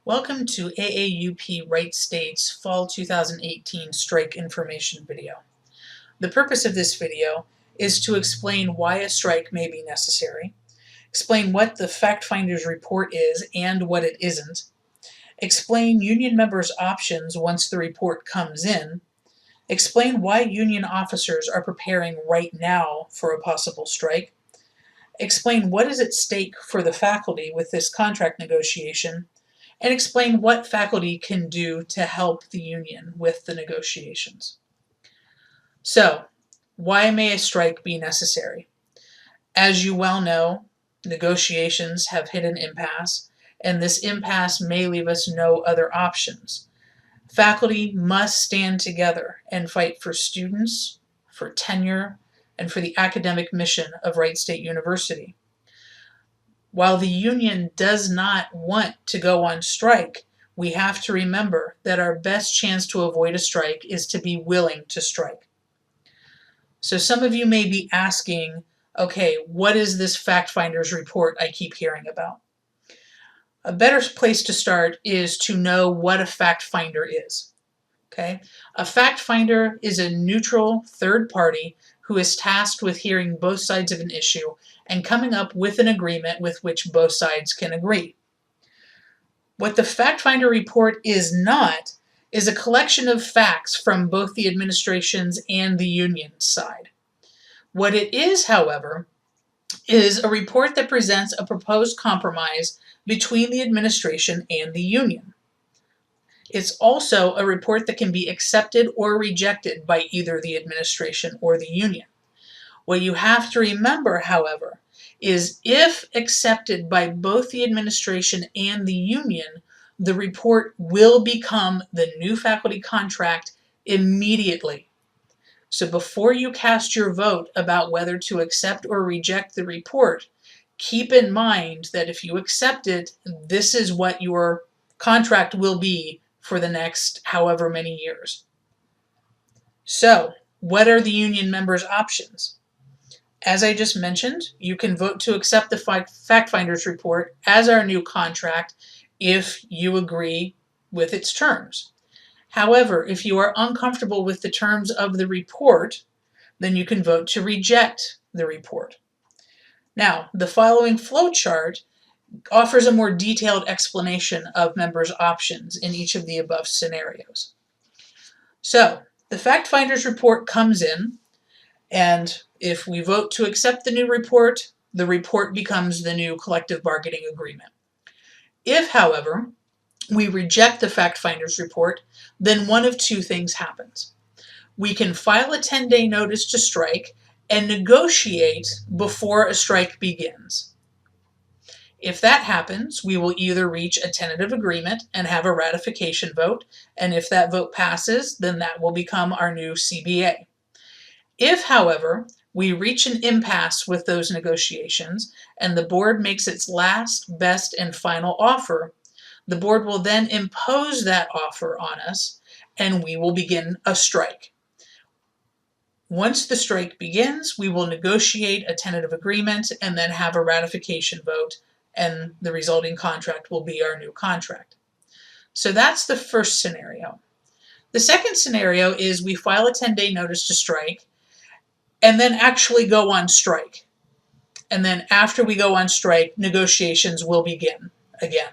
Welcome to AAUP Wright State's Fall 2018 Strike Information video. The purpose of this video is to explain why a strike may be necessary, explain what the factfinder's report is and what it isn't, explain union members' options once the report comes in, explain why union officers are preparing right now for a possible strike, explain what is at stake for the faculty with this contract negotiation, and explain what faculty can do to help the union with the negotiations. So, why may a strike be necessary? As you well know, negotiations have hit an impasse, and this impasse may leave us no other options. Faculty must stand together and fight for students, for tenure, and for the academic mission of Wright State University. While the union does not want to go on strike, we have to remember that our best chance to avoid a strike is to be willing to strike. So some of you may be asking, okay, what is this factfinder's report I keep hearing about? A better place to start is to know what a fact finder is. Okay? A fact finder is a neutral third party who is tasked with hearing both sides of an issue and coming up with an agreement with which both sides can agree. What the fact finder report is not is a collection of facts from both the administration's and the union's side. What it is, however, is a report that presents a proposed compromise between the administration and the union. It's also a report that can be accepted or rejected by either the administration or the union. What you have to remember, however, is if accepted by both the administration and the union, the report will become the new faculty contract immediately. So before you cast your vote about whether to accept or reject the report, keep in mind that if you accept it, this is what your contract will be for the next however many years. So, what are the union members' options? As I just mentioned, you can vote to accept the factfinder's report as our new contract if you agree with its terms. However, if you are uncomfortable with the terms of the report, then you can vote to reject the report. Now, the following flowchart offers a more detailed explanation of members' options in each of the above scenarios. So, the factfinder's report comes in, and if we vote to accept the new report, the report becomes the new collective bargaining agreement. If, however, we reject the factfinder's report, then one of two things happens. We can file a 10-day notice to strike and negotiate before a strike begins. If that happens, we will either reach a tentative agreement and have a ratification vote, and if that vote passes, then that will become our new CBA. If, however, we reach an impasse with those negotiations and the board makes its last, best, and final offer, the board will then impose that offer on us and we will begin a strike. Once the strike begins, we will negotiate a tentative agreement and then have a ratification vote, and the resulting contract will be our new contract. So that's the first scenario. The second scenario is we file a 10-day notice to strike and then actually go on strike. And then after we go on strike, negotiations will begin again.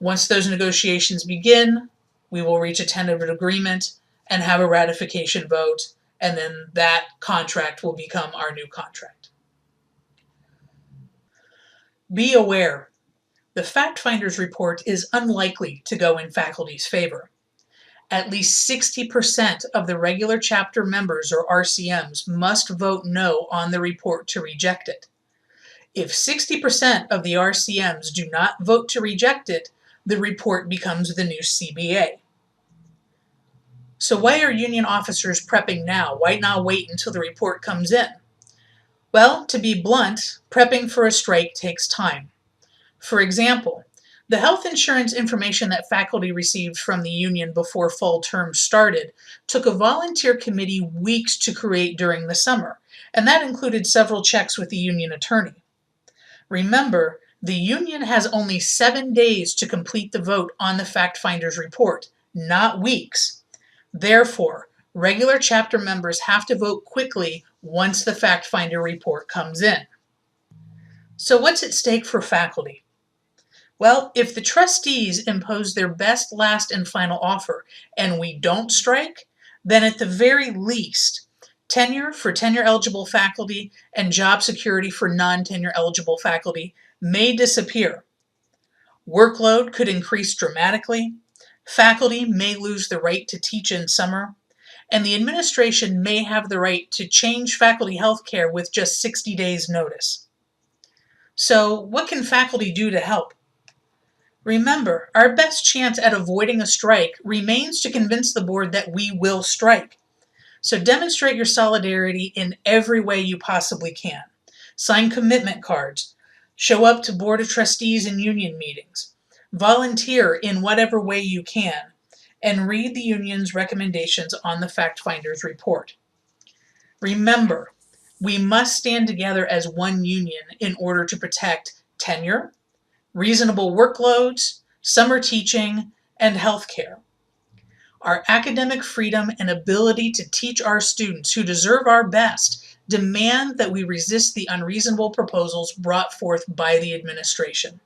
Once those negotiations begin, we will reach a tentative agreement and have a ratification vote, and then that contract will become our new contract. Be aware, the factfinder's report is unlikely to go in faculty's favor. At least 60% of the regular chapter members, or RCMs, must vote no on the report to reject it. If 60% of the RCMs do not vote to reject it, the report becomes the new CBA. So why are union officers prepping now? Why not wait until the report comes in? Well, to be blunt, prepping for a strike takes time. For example, the health insurance information that faculty received from the union before fall term started took a volunteer committee weeks to create during the summer, and that included several checks with the union attorney. Remember, The union has only 7 days to complete the vote on the fact finder's report, not weeks. Therefore, regular chapter members have to vote quickly once the fact finder report comes in. So what's at stake for faculty? Well, if the trustees impose their best, last, and final offer and we don't strike, then at the very least, tenure for tenure-eligible faculty and job security for non-tenure-eligible faculty may disappear. Workload could increase dramatically, faculty may lose the right to teach in summer, and the administration may have the right to change faculty health care with just 60 days notice. So what can faculty do to help? Remember, our best chance at avoiding a strike remains to convince the board that we will strike. So demonstrate your solidarity in every way you possibly can. Sign commitment cards, show up to Board of Trustees and union meetings, volunteer in whatever way you can, and read the union's recommendations on the fact finder's report. Remember, we must stand together as one union in order to protect tenure, reasonable workloads, summer teaching, and healthcare. Our academic freedom and ability to teach our students who deserve our best demand that we resist the unreasonable proposals brought forth by the administration.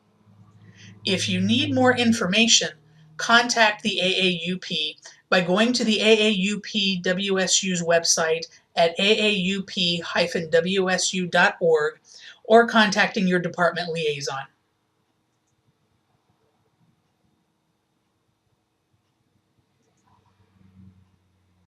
If you need more information, contact the AAUP by going to the AAUP-WSU's website at aaup-wsu.org or contacting your department liaison.